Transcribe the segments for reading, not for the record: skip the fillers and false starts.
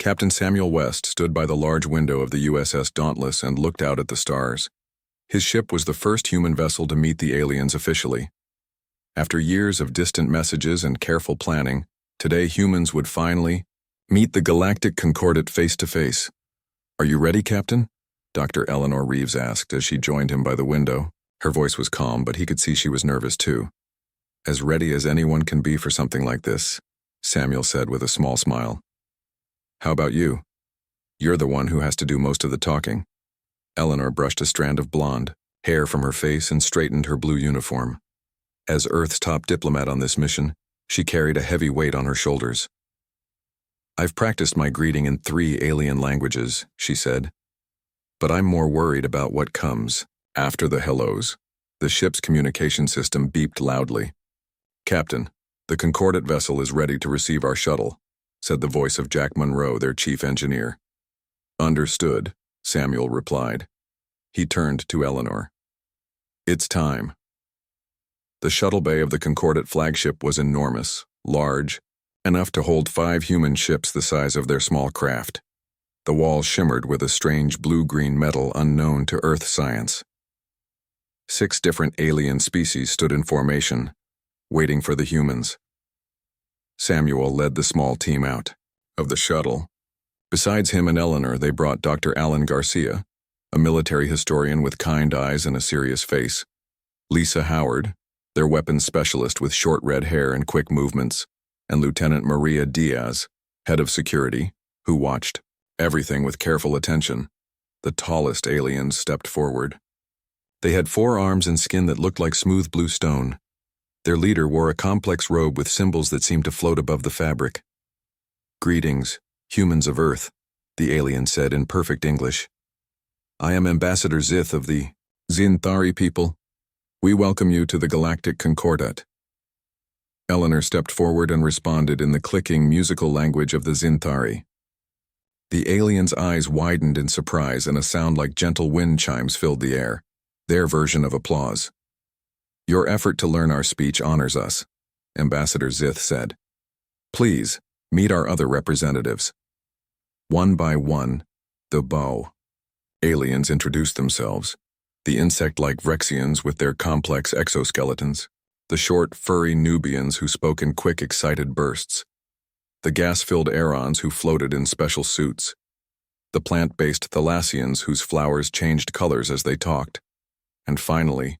Captain Samuel West stood by the large window of the USS Dauntless and looked out at the stars. His ship was the first human vessel to meet the aliens officially. After years of distant messages and careful planning, today humans would finally meet the Galactic Concordat face to face. "Are you ready, Captain?" Dr. Eleanor Reeves asked as she joined him by the window. Her voice was calm, but he could see she was nervous too. "As ready as anyone can be for something like this," Samuel said with a small smile. "How about you? You're the one who has to do most of the talking." Eleanor brushed a strand of blonde hair from her face and straightened her blue uniform. As Earth's top diplomat on this mission, she carried a heavy weight on her shoulders. "I've practiced my greeting in 3 alien languages," she said. "But I'm more worried about what comes after the hellos." The ship's communication system beeped loudly. "Captain, the Concordat vessel is ready to receive our shuttle," said the voice of Jack Monroe, their chief engineer. "Understood," Samuel replied. He turned to Eleanor. "It's time." The shuttle bay of the Concordat flagship was enormous, large, enough to hold 5 human ships the size of their small craft. The walls shimmered with a strange blue-green metal unknown to Earth science. 6 different alien species stood in formation, waiting for the humans. Samuel led the small team out of the shuttle. Besides him and Eleanor, they brought Dr. Alan Garcia, a military historian with kind eyes and a serious face, Lisa Howard, their weapons specialist with short red hair and quick movements, and Lieutenant Maria Diaz, head of security, who watched everything with careful attention. The tallest aliens stepped forward. They had 4 arms and skin that looked like smooth blue stone. Their leader wore a complex robe with symbols that seemed to float above the fabric. "Greetings, humans of Earth," the alien said in perfect English. "I am Ambassador Zith of the Zinthari people. We welcome you to the Galactic Concordat." Eleanor stepped forward and responded in the clicking musical language of the Zinthari. The alien's eyes widened in surprise and a sound like gentle wind chimes filled the air, their version of applause. "Your effort to learn our speech honors us," Ambassador Zith said. "Please, meet our other representatives." One by one, the bow aliens introduced themselves. The insect-like Vrexians with their complex exoskeletons, the short, furry Nubians who spoke in quick, excited bursts, the gas-filled Aerons who floated in special suits, the plant-based Thalassians whose flowers changed colors as they talked, and finally,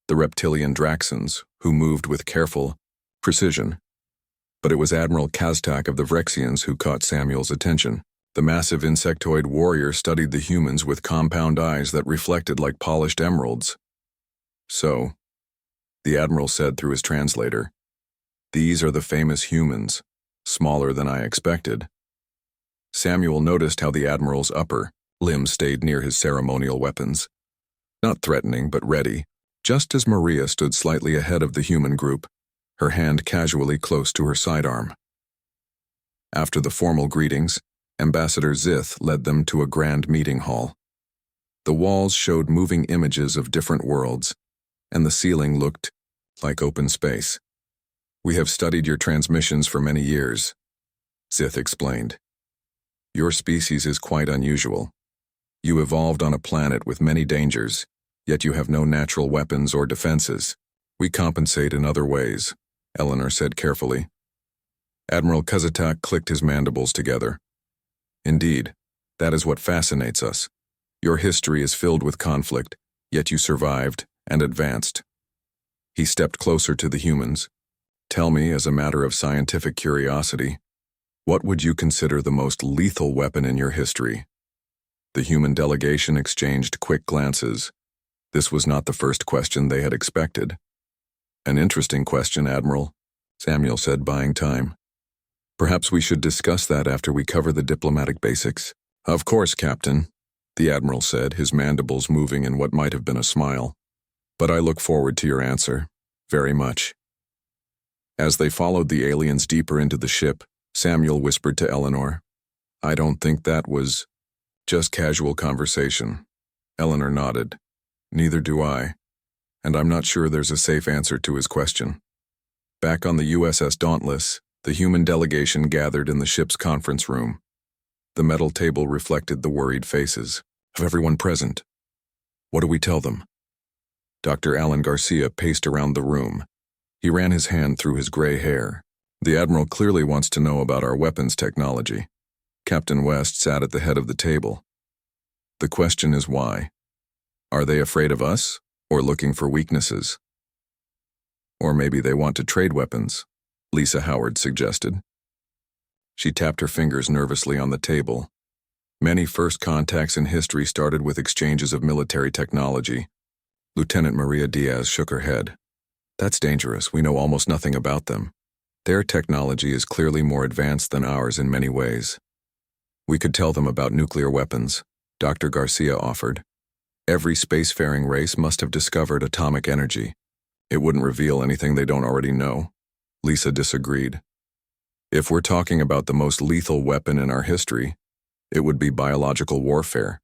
the reptilian Draxans who moved with careful precision. But it was Admiral Kaztak of the Vrexians who caught Samuel's attention. The massive insectoid warrior studied the humans with compound eyes that reflected like polished emeralds. "So," the Admiral said through his translator, "these are the famous humans, smaller than I expected." Samuel noticed how the Admiral's upper limb stayed near his ceremonial weapons. Not threatening, but ready, just as Maria stood slightly ahead of the human group, her hand casually close to her sidearm. After the formal greetings, Ambassador Zith led them to a grand meeting hall. The walls showed moving images of different worlds, and the ceiling looked like open space. "We have studied your transmissions for many years," Zith explained. "Your species is quite unusual. You evolved on a planet with many dangers, yet you have no natural weapons or defenses. We compensate in other ways," Eleanor said carefully. Admiral Kazatak clicked his mandibles together. "Indeed, that is what fascinates us. Your history is filled with conflict, yet you survived and advanced." He stepped closer to the humans. "Tell me, as a matter of scientific curiosity, what would you consider the most lethal weapon in your history?" The human delegation exchanged quick glances. This was not the first question they had expected. "An interesting question, Admiral," Samuel said, buying time. "Perhaps we should discuss that after we cover the diplomatic basics." "Of course, Captain," the Admiral said, his mandibles moving in what might have been a smile. "But I look forward to your answer, very much." As they followed the aliens deeper into the ship, Samuel whispered to Eleanor, "I don't think that was just casual conversation." Eleanor nodded. "Neither do I, and I'm not sure there's a safe answer to his question." Back on the USS Dauntless, the human delegation gathered in the ship's conference room. The metal table reflected the worried faces of everyone present. What do we tell them? Dr. Alan Garcia paced around the room. He ran his hand through his gray hair. The Admiral clearly wants to know about our weapons technology. Captain West sat at the head of the table. The question is why? Are they afraid of us, or looking for weaknesses? Or maybe they want to trade weapons, Lisa Howard suggested. She tapped her fingers nervously on the table. Many first contacts in history started with exchanges of military technology. Lieutenant Maria Diaz shook her head. That's dangerous. We know almost nothing about them. Their technology is clearly more advanced than ours in many ways. We could tell them about nuclear weapons, Dr. Garcia offered. Every spacefaring race must have discovered atomic energy. It wouldn't reveal anything they don't already know. Lisa disagreed. If we're talking about the most lethal weapon in our history, it would be biological warfare.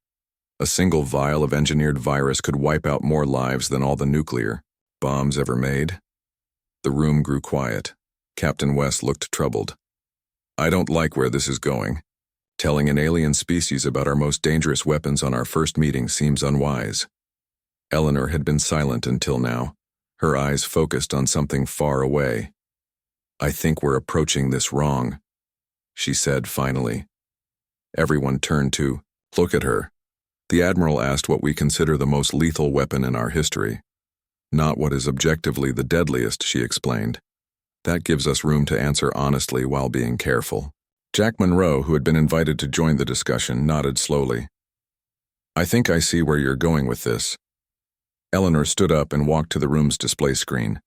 A single vial of engineered virus could wipe out more lives than all the nuclear bombs ever made. The room grew quiet. Captain West looked troubled. I don't like where this is going. Telling an alien species about our most dangerous weapons on our first meeting seems unwise. Eleanor had been silent until now, her eyes focused on something far away. I think we're approaching this wrong, she said finally. Everyone turned to look at her. The Admiral asked what we consider the most lethal weapon in our history. Not what is objectively the deadliest, she explained. That gives us room to answer honestly while being careful. Jack Monroe, who had been invited to join the discussion, nodded slowly. I think I see where you're going with this. Eleanor stood up and walked to the room's display screen.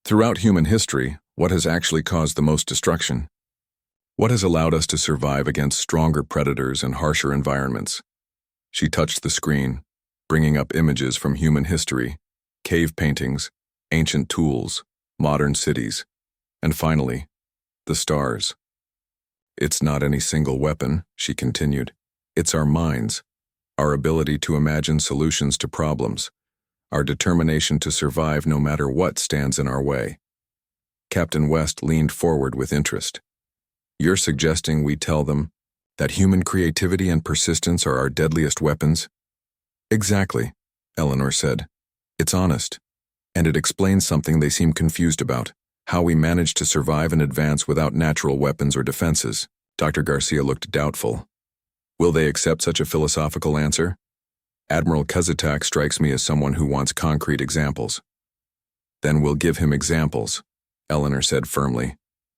Throughout human history, what has actually caused the most destruction? What has allowed us to survive against stronger predators and harsher environments? She touched the screen, bringing up images from human history, cave paintings, ancient tools, modern cities, and finally, the stars. It's not any single weapon, she continued. It's our minds, our ability to imagine solutions to problems, our determination to survive no matter what stands in our way. Captain West leaned forward with interest. You're suggesting we tell them that human creativity and persistence are our deadliest weapons? Exactly, Eleanor said. It's honest, and it explains something they seem confused about, how we manage to survive and advance without natural weapons or defenses. Dr. Garcia looked doubtful. Will they accept such a philosophical answer? Admiral Kuzatak strikes me as someone who wants concrete examples. Then we'll give him examples, Eleanor said firmly.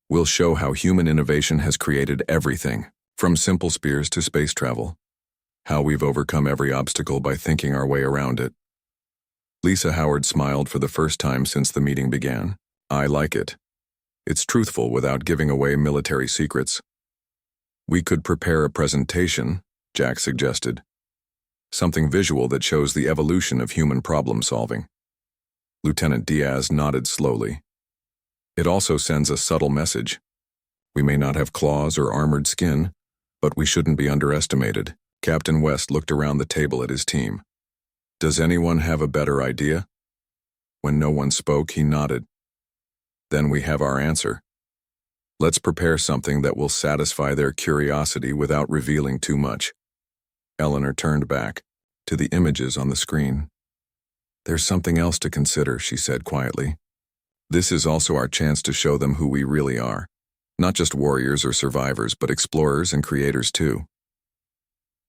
We'll show how human innovation has created everything, from simple spears to space travel. How we've overcome every obstacle by thinking our way around it. Lisa Howard smiled for the first time since the meeting began. I like it. It's truthful without giving away military secrets. We could prepare a presentation, Jack suggested. Something visual that shows the evolution of human problem solving. Lieutenant Diaz nodded slowly. It also sends a subtle message. We may not have claws or armored skin, but we shouldn't be underestimated. Captain West looked around the table at his team. Does anyone have a better idea? When no one spoke, he nodded. Then we have our answer. Let's prepare something that will satisfy their curiosity without revealing too much. Eleanor turned back to the images on the screen. There's something else to consider, she said quietly. This is also our chance to show them who we really are. Not just warriors or survivors, but explorers and creators too.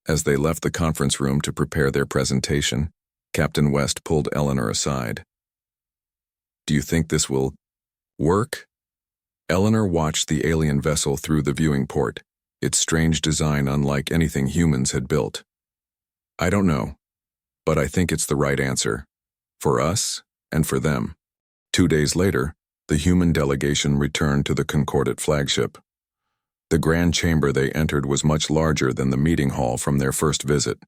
As they left the conference room to prepare their presentation, Captain West pulled Eleanor aside. Do you think this will work? Eleanor watched the alien vessel through the viewing port, its strange design unlike anything humans had built. I don't know, but I think it's the right answer. For us and for them. 2 days later, the human delegation returned to the Concordat flagship. The grand chamber they entered was much larger than the meeting hall from their first visit.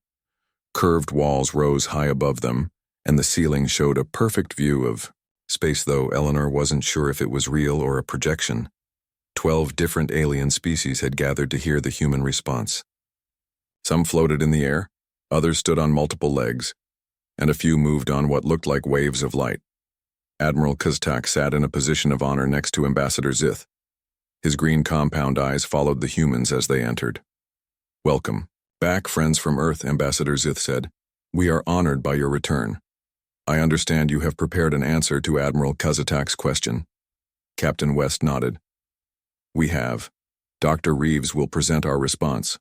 Curved walls rose high above them, and the ceiling showed a perfect view of space, though Eleanor wasn't sure if it was real or a projection. 12 different alien species had gathered to hear the human response. Some floated in the air, others stood on multiple legs, and a few moved on what looked like waves of light. Admiral Kuzatak sat in a position of honor next to Ambassador Zith. His green compound eyes followed the humans as they entered. Welcome. Back, friends from Earth, Ambassador Zith said. We are honored by your return. I understand you have prepared an answer to Admiral Kuzatak's question. Captain West nodded. We have. Dr. Reeves will present our response.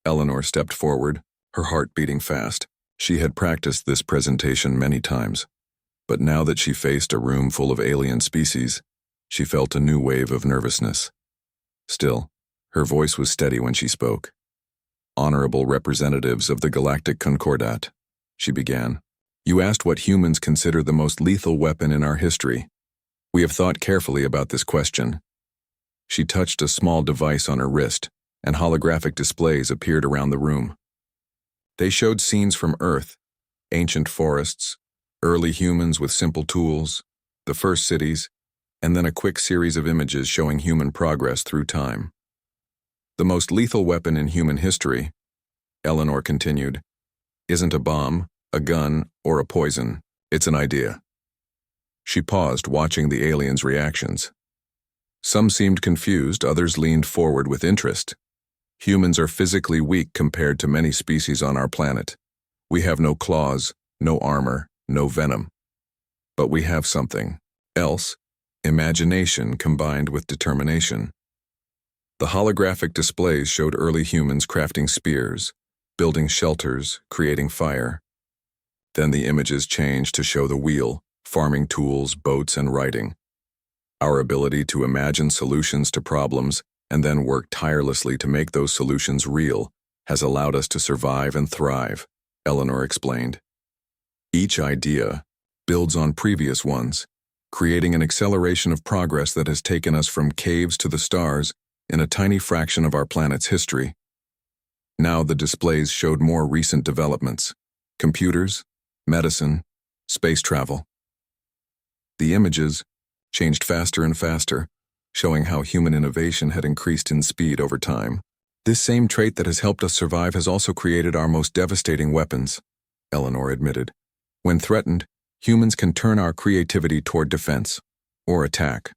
Eleanor stepped forward, her heart beating fast. She had practiced this presentation many times, but now that she faced a room full of alien species, she felt a new wave of nervousness. Still, her voice was steady when she spoke. Honorable representatives of the Galactic Concordat, she began. You asked what humans consider the most lethal weapon in our history. We have thought carefully about this question. She touched a small device on her wrist, and holographic displays appeared around the room. They showed scenes from Earth, ancient forests, early humans with simple tools, the first cities, and then a quick series of images showing human progress through time. The most lethal weapon in human history, Eleanor continued, isn't a bomb, a gun, or a poison. It's an idea. She paused, watching the aliens' reactions. Some seemed confused, others leaned forward with interest. Humans are physically weak compared to many species on our planet. We have no claws, no armor, no venom. But we have something else, imagination combined with determination. The holographic displays showed early humans crafting spears, building shelters, creating fire. Then the images changed to show the wheel, farming tools, boats, and writing. Our ability to imagine solutions to problems and then work tirelessly to make those solutions real has allowed us to survive and thrive, Eleanor explained. Each idea builds on previous ones, creating an acceleration of progress that has taken us from caves to the stars in a tiny fraction of our planet's history. Now the displays showed more recent developments: computers, medicine, space travel. The images changed faster and faster, showing how human innovation had increased in speed over time. This same trait that has helped us survive has also created our most devastating weapons, Eleanor admitted. When threatened, humans can turn our creativity toward defense or attack.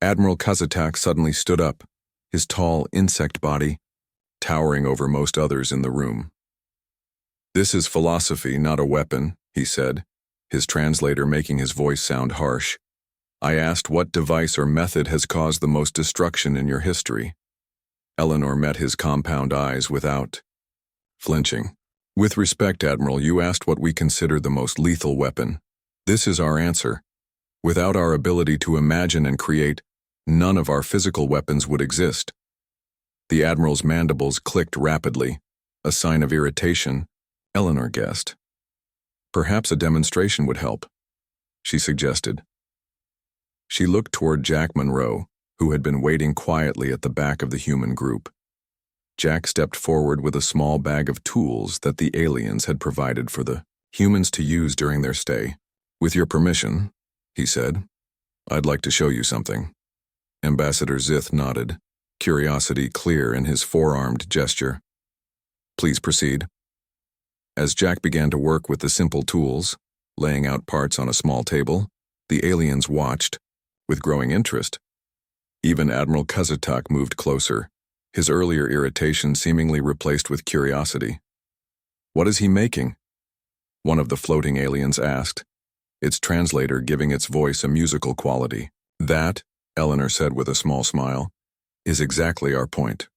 Admiral Kuzatak suddenly stood up, his tall insect body towering over most others in the room. This is philosophy, not a weapon, he said, his translator making his voice sound harsh. I asked what device or method has caused the most destruction in your history. Eleanor met his compound eyes without flinching. With respect, Admiral, you asked what we consider the most lethal weapon. This is our answer. Without our ability to imagine and create, none of our physical weapons would exist. The Admiral's mandibles clicked rapidly, a sign of irritation, Eleanor guessed. Perhaps a demonstration would help, she suggested. She looked toward Jack Monroe, who had been waiting quietly at the back of the human group. Jack stepped forward with a small bag of tools that the aliens had provided for the humans to use during their stay. With your permission, he said, I'd like to show you something. Ambassador Zith nodded, curiosity clear in his four-armed gesture. Please proceed. As Jack began to work with the simple tools, laying out parts on a small table, the aliens watched, with growing interest. Even Admiral Kuzatak moved closer, his earlier irritation seemingly replaced with curiosity. What is he making? One of the floating aliens asked, its translator giving its voice a musical quality. That, Eleanor said with a small smile, is exactly our point.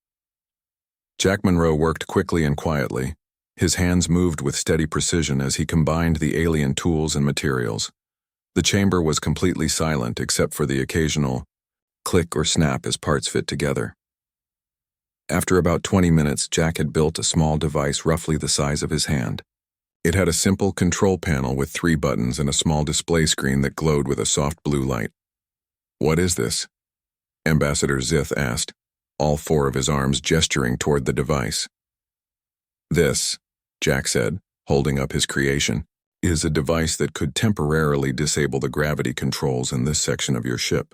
Jack Monroe worked quickly and quietly. His hands moved with steady precision as he combined the alien tools and materials. The chamber was completely silent except for the occasional click or snap as parts fit together. After about 20 minutes, Jack had built a small device roughly the size of his hand. It had a simple control panel with 3 buttons and a small display screen that glowed with a soft blue light. What is this? Ambassador Zith asked, all 4 of his arms gesturing toward the device. This, Jack said, holding up his creation, is a device that could temporarily disable the gravity controls in this section of your ship.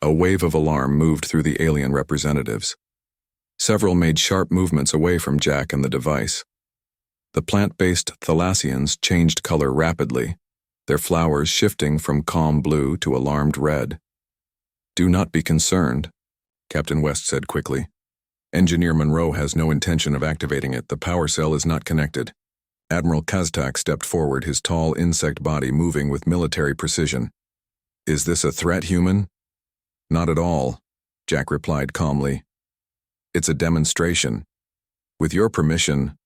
A wave of alarm moved through the alien representatives. Several made sharp movements away from Jack and the device. The plant-based Thalassians changed color rapidly, their flowers shifting from calm blue to alarmed red. Do not be concerned, Captain West said quickly. Engineer Monroe has no intention of activating it. The power cell is not connected. Admiral Kaztak stepped forward, his tall insect body moving with military precision. Is this a threat, human? Not at all, Jack replied calmly. It's a demonstration. With your permission,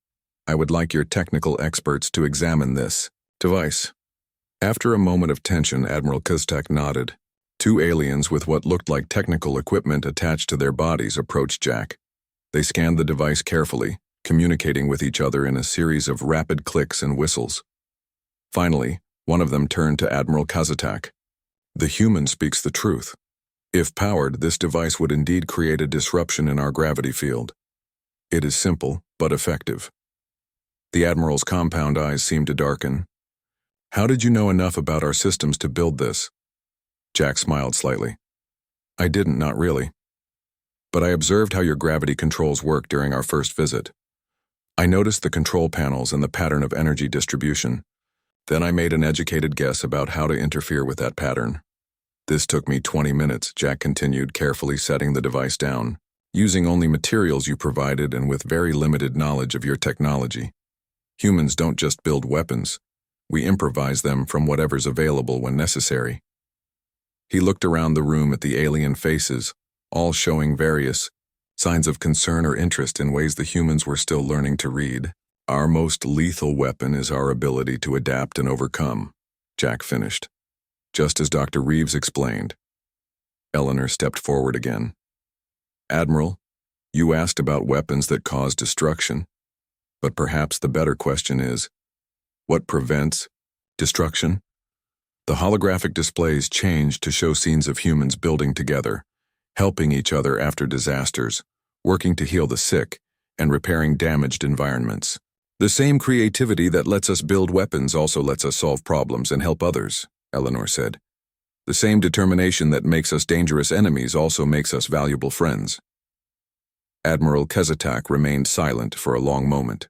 I would like your technical experts to examine this device. After a moment of tension, Admiral Kaztak nodded. Two aliens with what looked like technical equipment attached to their bodies approached Jack. They scanned the device carefully, communicating with each other in a series of rapid clicks and whistles. Finally, one of them turned to Admiral Kaztak. The human speaks the truth. If powered, this device would indeed create a disruption in our gravity field. It is simple, but effective. The Admiral's compound eyes seemed to darken. How did you know enough about our systems to build this? Jack smiled slightly. I didn't, not really. But I observed how your gravity controls work during our first visit. I noticed the control panels and the pattern of energy distribution. Then I made an educated guess about how to interfere with that pattern. This took me 20 minutes, Jack continued, carefully setting the device down, using only materials you provided and with very limited knowledge of your technology. Humans don't just build weapons. We improvise them from whatever's available when necessary. He looked around the room at the alien faces, all showing various signs of concern or interest in ways the humans were still learning to read. Our most lethal weapon is our ability to adapt and overcome, Jack finished. Just as Dr. Reeves explained. Eleanor stepped forward again. Admiral, you asked about weapons that cause destruction, but perhaps the better question is, what prevents destruction? The holographic displays changed to show scenes of humans building together, helping each other after disasters, working to heal the sick, and repairing damaged environments. The same creativity that lets us build weapons also lets us solve problems and help others, Eleanor said. The same determination that makes us dangerous enemies also makes us valuable friends. Admiral Kaztak remained silent for a long moment.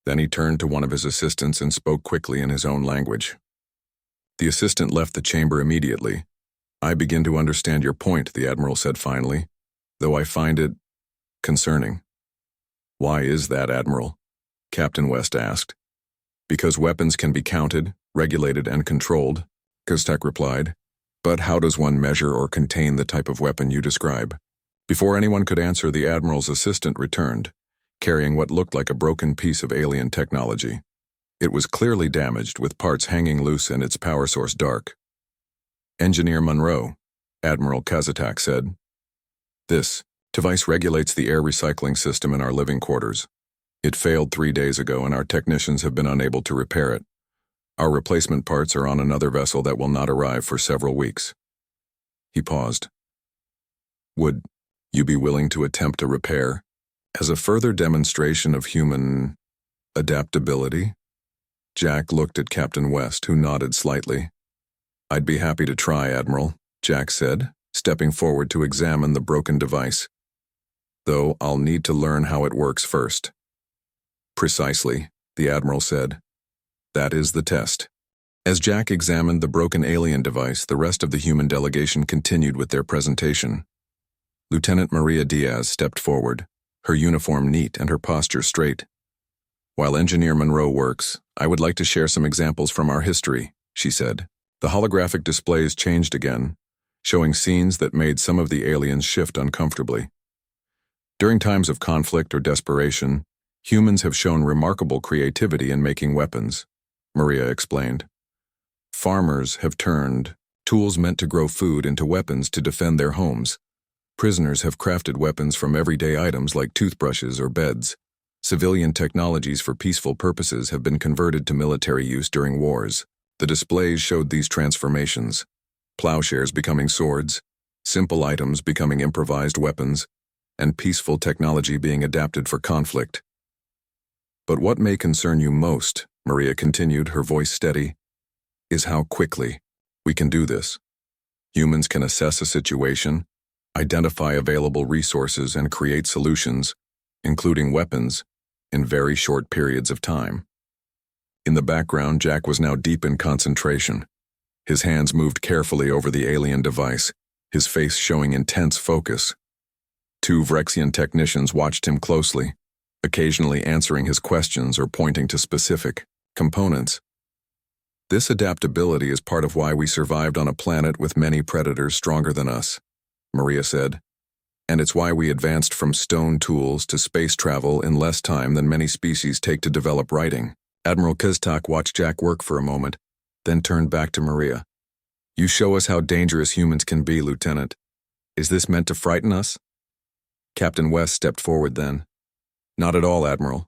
Then he turned to one of his assistants and spoke quickly in his own language. The assistant left the chamber immediately. I begin to understand your point, the Admiral said finally, though I find it concerning. Why is that, Admiral? Captain West asked. Because weapons can be counted, regulated, and controlled, Kaztak replied. But how does one measure or contain the type of weapon you describe? Before anyone could answer, the Admiral's assistant returned, carrying what looked like a broken piece of alien technology. It was clearly damaged, with parts hanging loose and its power source dark. Engineer Monroe, Admiral Kaztak said. This device regulates the air recycling system in our living quarters. It failed 3 days ago and our technicians have been unable to repair it. Our replacement parts are on another vessel that will not arrive for several weeks. He paused. Would you be willing to attempt a repair as a further demonstration of human adaptability? Jack looked at Captain West, who nodded slightly. I'd be happy to try, Admiral, Jack said, stepping forward to examine the broken device. Though I'll need to learn how it works first. Precisely, the Admiral said. That is the test. As Jack examined the broken alien device, the rest of the human delegation continued with their presentation. Lieutenant Maria Diaz stepped forward, her uniform neat and her posture straight. While Engineer Monroe works, I would like to share some examples from our history, she said. The holographic displays changed again, showing scenes that made some of the aliens shift uncomfortably. During times of conflict or desperation, humans have shown remarkable creativity in making weapons, Maria explained. Farmers have turned tools meant to grow food into weapons to defend their homes. Prisoners have crafted weapons from everyday items like toothbrushes or beds. Civilian technologies for peaceful purposes have been converted to military use during wars. The displays showed these transformations, plowshares becoming swords, simple items becoming improvised weapons, and peaceful technology being adapted for conflict. But what may concern you most, Maria continued, her voice steady, is how quickly we can do this. Humans can assess a situation, identify available resources, and create solutions, including weapons, in very short periods of time. In the background, Jack was now deep in concentration. His hands moved carefully over the alien device, his face showing intense focus. Two Vrexian technicians watched him closely, occasionally answering his questions or pointing to specific components. This adaptability is part of why we survived on a planet with many predators stronger than us, Maria said. And it's why we advanced from stone tools to space travel in less time than many species take to develop writing. Admiral Kaztak watched Jack work for a moment, then turned back to Maria. You show us how dangerous humans can be, Lieutenant. Is this meant to frighten us? Captain West stepped forward then. Not at all, Admiral.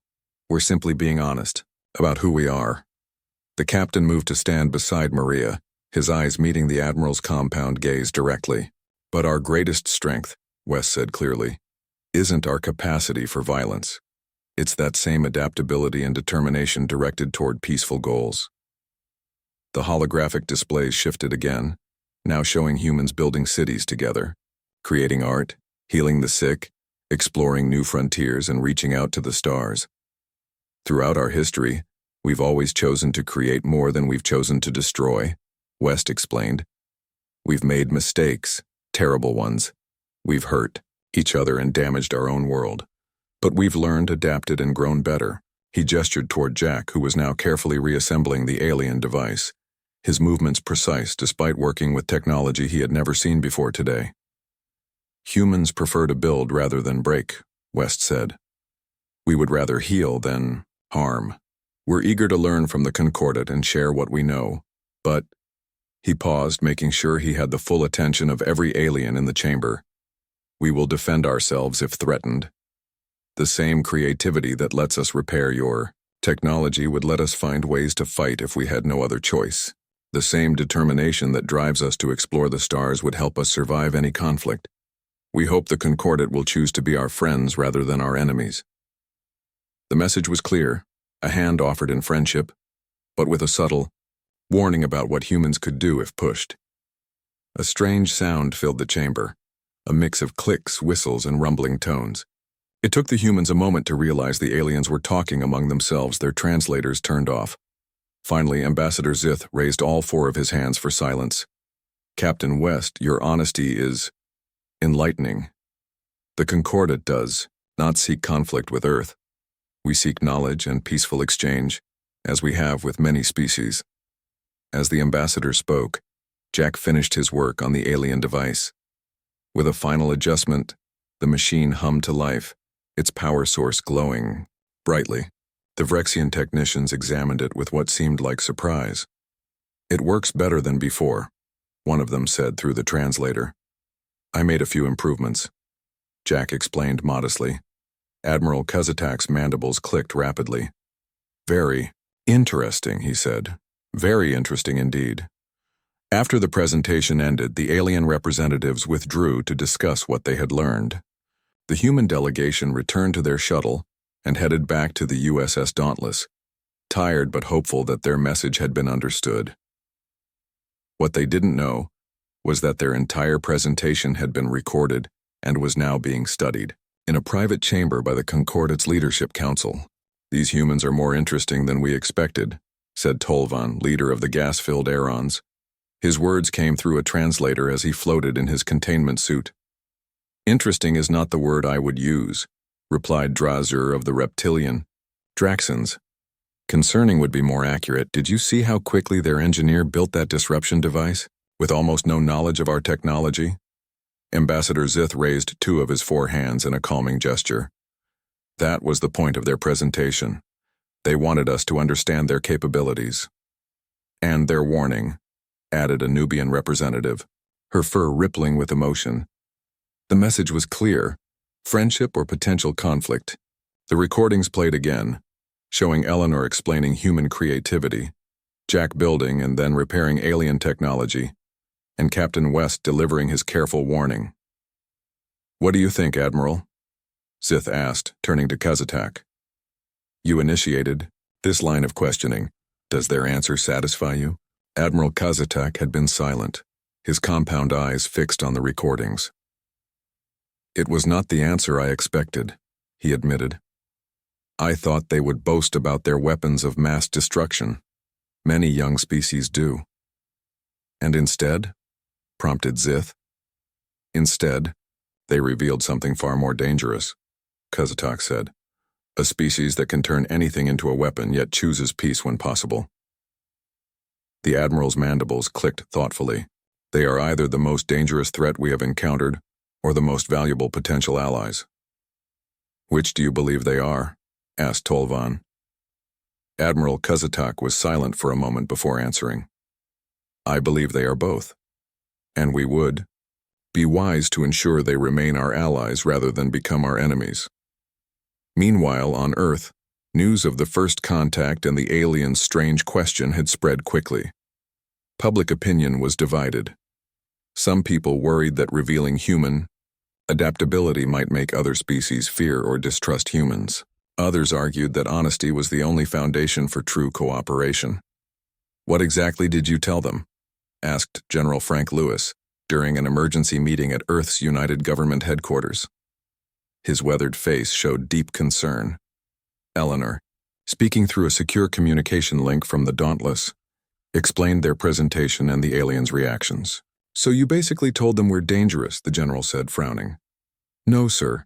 We're simply being honest about who we are. The captain moved to stand beside Maria, his eyes meeting the Admiral's compound gaze directly. But our greatest strength, West said clearly, isn't our capacity for violence. It's that same adaptability and determination directed toward peaceful goals. The holographic displays shifted again, now showing humans building cities together, creating art, healing the sick, exploring new frontiers, and reaching out to the stars. Throughout our history, we've always chosen to create more than we've chosen to destroy, West explained. We've made mistakes, terrible ones. We've hurt each other and damaged our own world. But we've learned, adapted, and grown better. He gestured toward Jack, who was now carefully reassembling the alien device, his movements precise despite working with technology he had never seen before today. Humans prefer to build rather than break, West said. We would rather heal than harm. We're eager to learn from the Concordat and share what we know, but... He paused, making sure he had the full attention of every alien in the chamber. We will defend ourselves if threatened. The same creativity that lets us repair your technology would let us find ways to fight if we had no other choice. The same determination that drives us to explore the stars would help us survive any conflict. We hope the Concordat will choose to be our friends rather than our enemies. The message was clear, a hand offered in friendship, but with a subtle warning about what humans could do if pushed. A strange sound filled the chamber, a mix of clicks, whistles, and rumbling tones. It took the humans a moment to realize the aliens were talking among themselves, their translators turned off. Finally, Ambassador Zith raised all four of his hands for silence. Captain West, your honesty is enlightening. The Concordat does not seek conflict with Earth. We seek knowledge and peaceful exchange, as we have with many species. As the ambassador spoke, Jack finished his work on the alien device. With a final adjustment, the machine hummed to life, its power source glowing brightly. The Vrexian technicians examined it with what seemed like surprise. It works better than before, one of them said through the translator. I made a few improvements, Jack explained modestly. Admiral Kazatak's mandibles clicked rapidly. Very interesting, he said. Very interesting indeed. After the presentation ended, the alien representatives withdrew to discuss what they had learned. The human delegation returned to their shuttle and headed back to the USS Dauntless, tired but hopeful that their message had been understood. What they didn't know was that their entire presentation had been recorded and was now being studied in a private chamber by the Concordat's Leadership Council. These humans are more interesting than we expected, said Tolvan, leader of the gas-filled Aerons. His words came through a translator as he floated in his containment suit. Interesting is not the word I would use, replied Drazur of the Reptilian. Draxons. Concerning would be more accurate. Did you see how quickly their engineer built that disruption device, with almost no knowledge of our technology? Ambassador Zith raised two of his four hands in a calming gesture. That was the point of their presentation. They wanted us to understand their capabilities. And their warning, added a Nubian representative, her fur rippling with emotion. The message was clear: friendship or potential conflict. The recordings played again, showing Eleanor explaining human creativity, Jack building and then repairing alien technology, and Captain West delivering his careful warning. What do you think, Admiral? Zith asked, turning to Kazatak. You initiated this line of questioning. Does their answer satisfy you? Admiral Kazatak had been silent, his compound eyes fixed on the recordings. It was not the answer I expected, he admitted. I thought they would boast about their weapons of mass destruction. Many young species do. And instead? Prompted Zith. Instead, They revealed something far more dangerous, Kazatok said. A species that can turn anything into a weapon yet chooses peace when possible. The Admiral's mandibles clicked thoughtfully. They are either the most dangerous threat we have encountered or the most valuable potential allies. Which do you believe they are? Asked Tolvan. Admiral Kazatok was silent for a moment before answering. I believe they are both. And we would be wise to ensure they remain our allies rather than become our enemies. Meanwhile, on Earth, news of the first contact and the aliens' strange question had spread quickly. Public opinion was divided. Some people worried that revealing human adaptability might make other species fear or distrust humans. Others argued that honesty was the only foundation for true cooperation. What exactly did you tell them? Asked General Frank Lewis during an emergency meeting at Earth's United Government headquarters. His weathered face showed deep concern. Eleanor, speaking through a secure communication link from the Dauntless, explained their presentation and the aliens' reactions. So you basically told them we're dangerous, the general said, frowning. No, sir,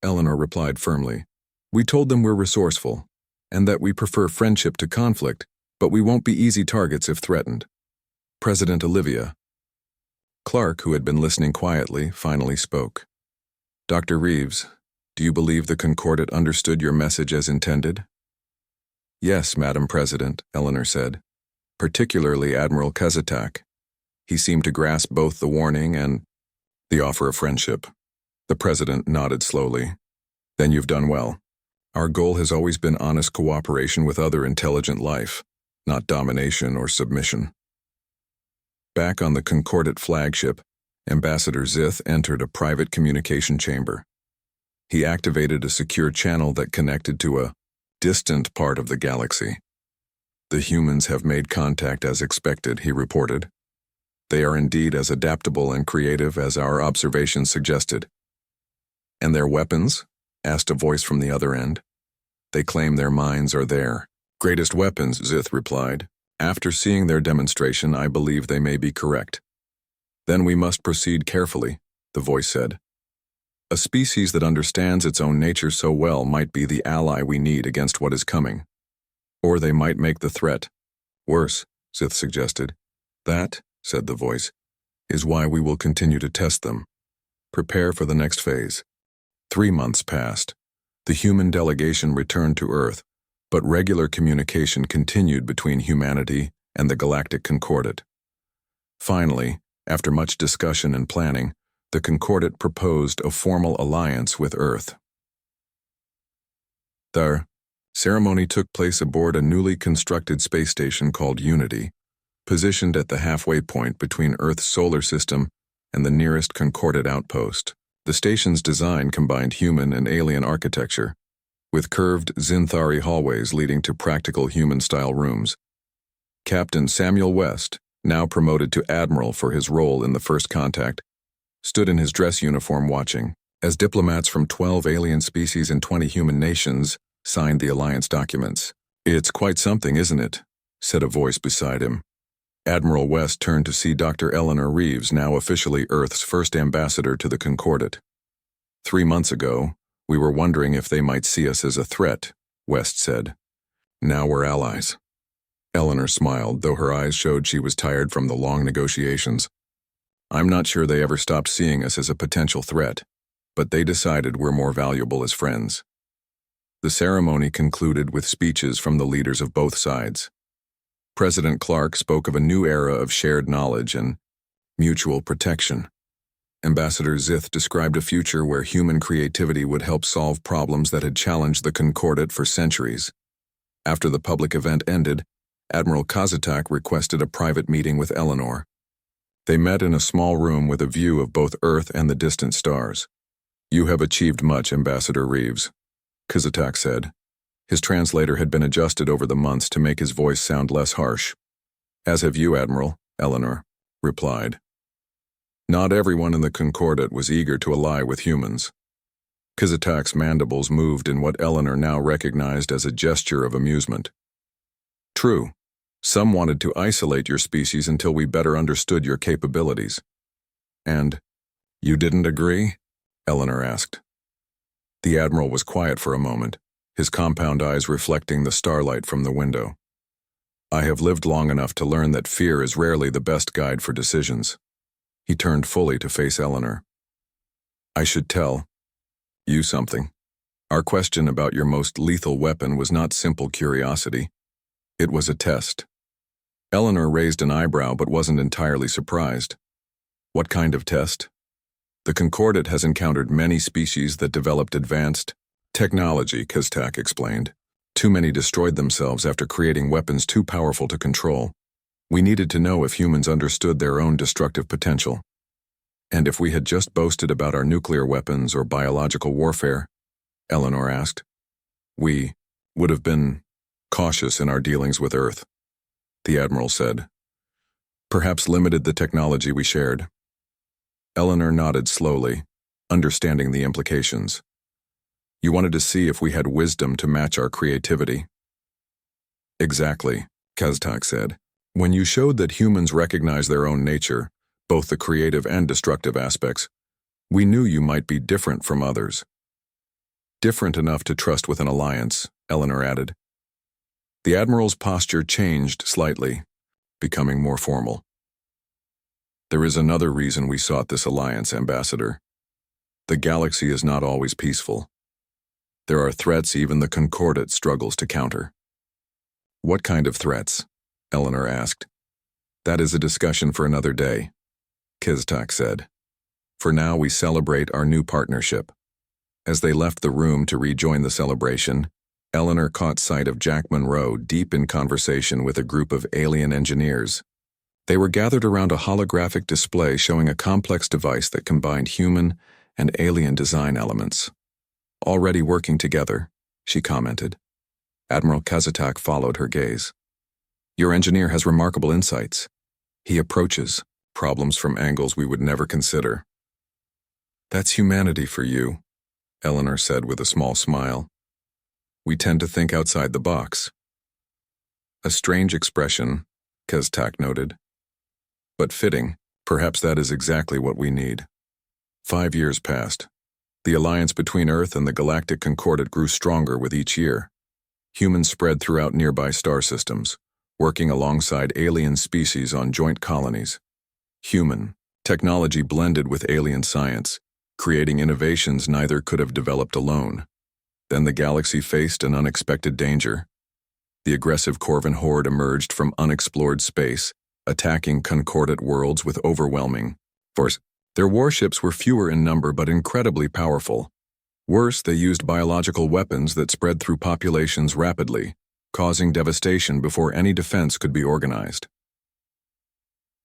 Eleanor replied firmly. We told them we're resourceful, and that we prefer friendship to conflict, but we won't be easy targets if threatened. President Olivia. Clark, who had been listening quietly, finally spoke. Dr. Reeves, do you believe the Concordat understood your message as intended? Yes, Madam President, Eleanor said. Particularly Admiral Kazatak. He seemed to grasp both the warning and the offer of friendship. The President nodded slowly. Then you've done well. Our goal has always been honest cooperation with other intelligent life, not domination or submission. Back on the Concordat flagship, Ambassador Zith entered a private communication chamber. He activated a secure channel that connected to a distant part of the galaxy. The humans have made contact as expected, he reported. They are indeed as adaptable and creative as our observations suggested. And their weapons? Asked a voice from the other end. They claim their minds are their greatest weapons, Zith replied. After seeing their demonstration, I believe they may be correct. Then we must proceed carefully, the voice said. A species that understands its own nature so well might be the ally we need against what is coming. Or they might make the threat worse, Zith suggested. That, said the voice, is why we will continue to test them. Prepare for the next phase. 3 months passed. The human delegation returned to Earth, but regular communication continued between humanity and the Galactic Concordat. Finally, after much discussion and planning, the Concordat proposed a formal alliance with Earth. The ceremony took place aboard a newly constructed space station called Unity, positioned at the halfway point between Earth's solar system and the nearest Concordat outpost. The station's design combined human and alien architecture, with curved Zinthari hallways leading to practical human-style rooms. Captain Samuel West, now promoted to Admiral for his role in the first contact, stood in his dress uniform watching, as diplomats from 12 alien species and 20 human nations signed the alliance documents. It's quite something, isn't it? Said a voice beside him. Admiral West turned to see Dr. Eleanor Reeves, now officially Earth's first ambassador to the Concordat. 3 months ago, we were wondering if they might see us as a threat, West said. Now we're allies. Eleanor smiled, though her eyes showed she was tired from the long negotiations. I'm not sure they ever stopped seeing us as a potential threat, but they decided we're more valuable as friends. The ceremony concluded with speeches from the leaders of both sides. President Clark spoke of a new era of shared knowledge and mutual protection. Ambassador Zith described a future where human creativity would help solve problems that had challenged the Concordat for centuries. After the public event ended, Admiral Kazatak requested a private meeting with Eleanor. They met in a small room with a view of both Earth and the distant stars. You have achieved much, Ambassador Reeves, Kazatak said. His translator had been adjusted over the months to make his voice sound less harsh. As have you, Admiral, Eleanor replied. Not everyone in the Concordat was eager to ally with humans. Kazatak's mandibles moved in what Eleanor now recognized as a gesture of amusement. True, some wanted to isolate your species until we better understood your capabilities. And you didn't agree? Eleanor asked. The Admiral was quiet for a moment, his compound eyes reflecting the starlight from the window. I have lived long enough to learn that fear is rarely the best guide for decisions. He turned fully to face Eleanor. I should tell you something. Our question about your most lethal weapon was not simple curiosity. It was a test. Eleanor raised an eyebrow but wasn't entirely surprised. What kind of test? The Concordat has encountered many species that developed advanced technology, Kaztak explained. Too many destroyed themselves after creating weapons too powerful to control. We needed to know if humans understood their own destructive potential. And if we had just boasted about our nuclear weapons or biological warfare, Eleanor asked, we would have been cautious in our dealings with Earth, the Admiral said. Perhaps limited the technology we shared. Eleanor nodded slowly, understanding the implications. You wanted to see if we had wisdom to match our creativity. Exactly, Kaztak said. When you showed that humans recognize their own nature, both the creative and destructive aspects, we knew you might be different from others. Different enough to trust with an alliance, Eleanor added. The Admiral's posture changed slightly, becoming more formal. There is another reason we sought this alliance, Ambassador. The galaxy is not always peaceful. There are threats even the Concordat struggles to counter. What kind of threats? Eleanor asked. That is a discussion for another day, Kaztak said. For now, we celebrate our new partnership. As they left the room to rejoin the celebration, Eleanor caught sight of Jack Monroe deep in conversation with a group of alien engineers. They were gathered around a holographic display showing a complex device that combined human and alien design elements. Already working together, she commented. Admiral Kaztak followed her gaze. Your engineer has remarkable insights. He approaches problems from angles we would never consider. That's humanity for you, Eleanor said with a small smile. We tend to think outside the box. A strange expression, Kaztak noted. But fitting, perhaps that is exactly what we need. 5 years passed. The alliance between Earth and the Galactic Concordat grew stronger with each year. Humans spread throughout nearby star systems, working alongside alien species on joint colonies. Human technology blended with alien science, creating innovations neither could have developed alone. Then the galaxy faced an unexpected danger. The aggressive Corvan horde emerged from unexplored space, attacking Concordat worlds with overwhelming force. Their warships were fewer in number but incredibly powerful. Worse, they used biological weapons that spread through populations rapidly, causing devastation before any defense could be organized.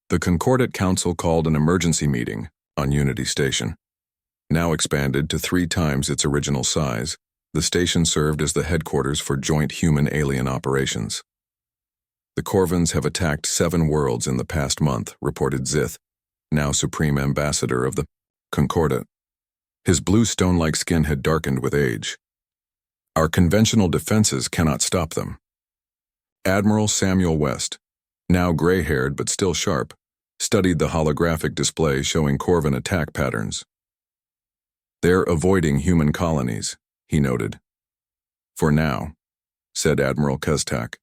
The Concordat Council called an emergency meeting on Unity Station. Now expanded to 3 times its original size, the station served as the headquarters for joint human-alien operations. The Corvans have attacked 7 worlds in the past month, reported Zith, now Supreme Ambassador of the Concordat. His blue stone-like skin had darkened with age. Our conventional defenses cannot stop them. Admiral Samuel West, now gray-haired but still sharp, studied the holographic display showing Corvan attack patterns. They're avoiding human colonies, he noted. For now, said Admiral Kaztak.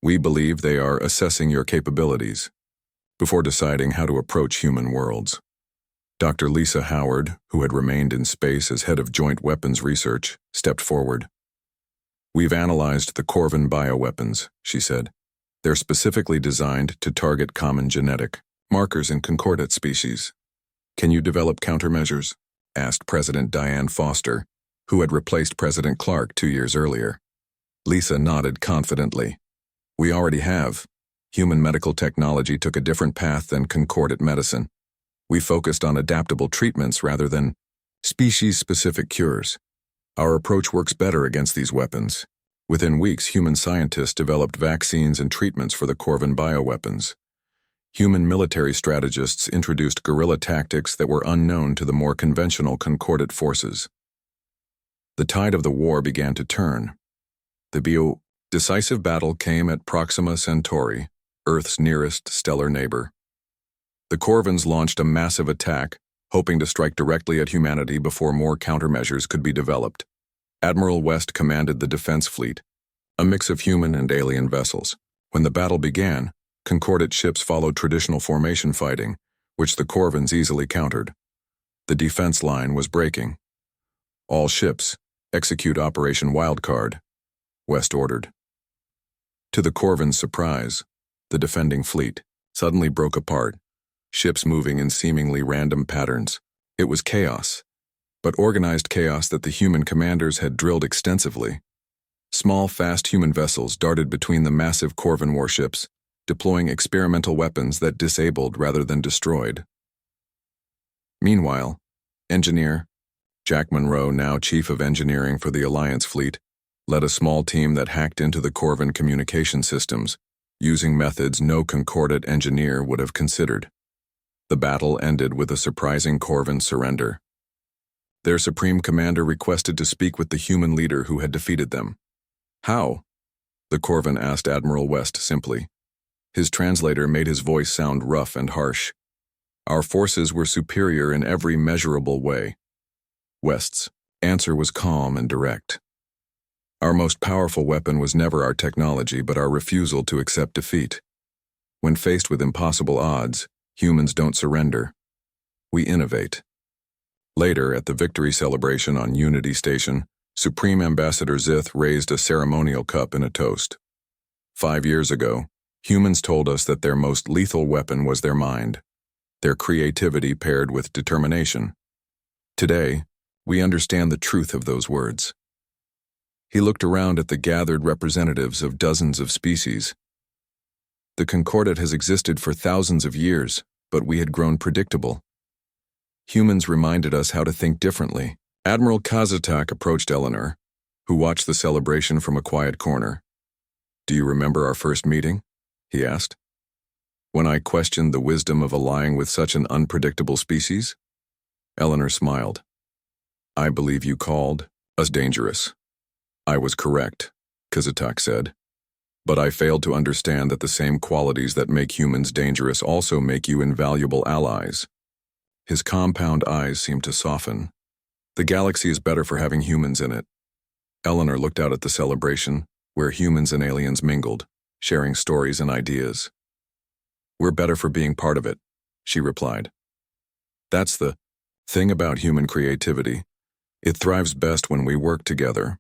We believe they are assessing your capabilities before deciding how to approach human worlds. Dr. Lisa Howard, who had remained in space as head of Joint Weapons Research, stepped forward. We've analyzed the Corvan bioweapons, she said. They're specifically designed to target common genetic markers in Concordat species. Can you develop countermeasures? Asked President Diane Foster, who had replaced President Clark 2 years earlier. Lisa nodded confidently. We already have. Human medical technology took a different path than Concordat medicine. We focused on adaptable treatments rather than species-specific cures. Our approach works better against these weapons. Within weeks, human scientists developed vaccines and treatments for the Corvan bioweapons. Human military strategists introduced guerrilla tactics that were unknown to the more conventional Concordat forces. The tide of the war began to turn. The decisive battle came at Proxima Centauri, Earth's nearest stellar neighbor. The Corvans launched a massive attack, hoping to strike directly at humanity before more countermeasures could be developed. Admiral West commanded the defense fleet, a mix of human and alien vessels. When the battle began, concordate ships followed traditional formation fighting, which the Corvins easily countered. The defense line was breaking. "All ships, execute Operation Wildcard," West ordered. To the Corvins' surprise, the defending fleet suddenly broke apart, ships moving in seemingly random patterns. It was chaos, but organized chaos that the human commanders had drilled extensively. Small, fast human vessels darted between the massive Corvin warships, deploying experimental weapons that disabled rather than destroyed. Meanwhile, engineer Jack Monroe, now chief of engineering for the Alliance fleet, led a small team that hacked into the Corvin communication systems, using methods no concordate engineer would have considered. The battle ended with a surprising Corvin surrender. Their supreme commander requested to speak with the human leader who had defeated them. "How?" the Corvin asked Admiral West simply. His translator made his voice sound rough and harsh. "Our forces were superior in every measurable way." West's answer was calm and direct. "Our most powerful weapon was never our technology, but our refusal to accept defeat. When faced with impossible odds, humans don't surrender. We innovate." Later, at the victory celebration on Unity Station, Supreme Ambassador Zith raised a ceremonial cup in a toast. 5 years ago, humans told us that their most lethal weapon was their mind, their creativity paired with determination. Today, we understand the truth of those words. He looked around at the gathered representatives of dozens of species. The Concordate has existed for thousands of years, but we had grown predictable. Humans reminded us how to think differently. Admiral Kazatak approached Eleanor, who watched the celebration from a quiet corner. "Do you remember our first meeting?" he asked. "When I questioned the wisdom of allying with such an unpredictable species?" Eleanor smiled. "I believe you called us dangerous." "I was correct," Kazatak said. "But I failed to understand that the same qualities that make humans dangerous also make you invaluable allies." His compound eyes seemed to soften. "The galaxy is better for having humans in it." Eleanor looked out at the celebration, where humans and aliens mingled, sharing stories and ideas. "We're better for being part of it," she replied. "That's the thing about human creativity. It thrives best when we work together."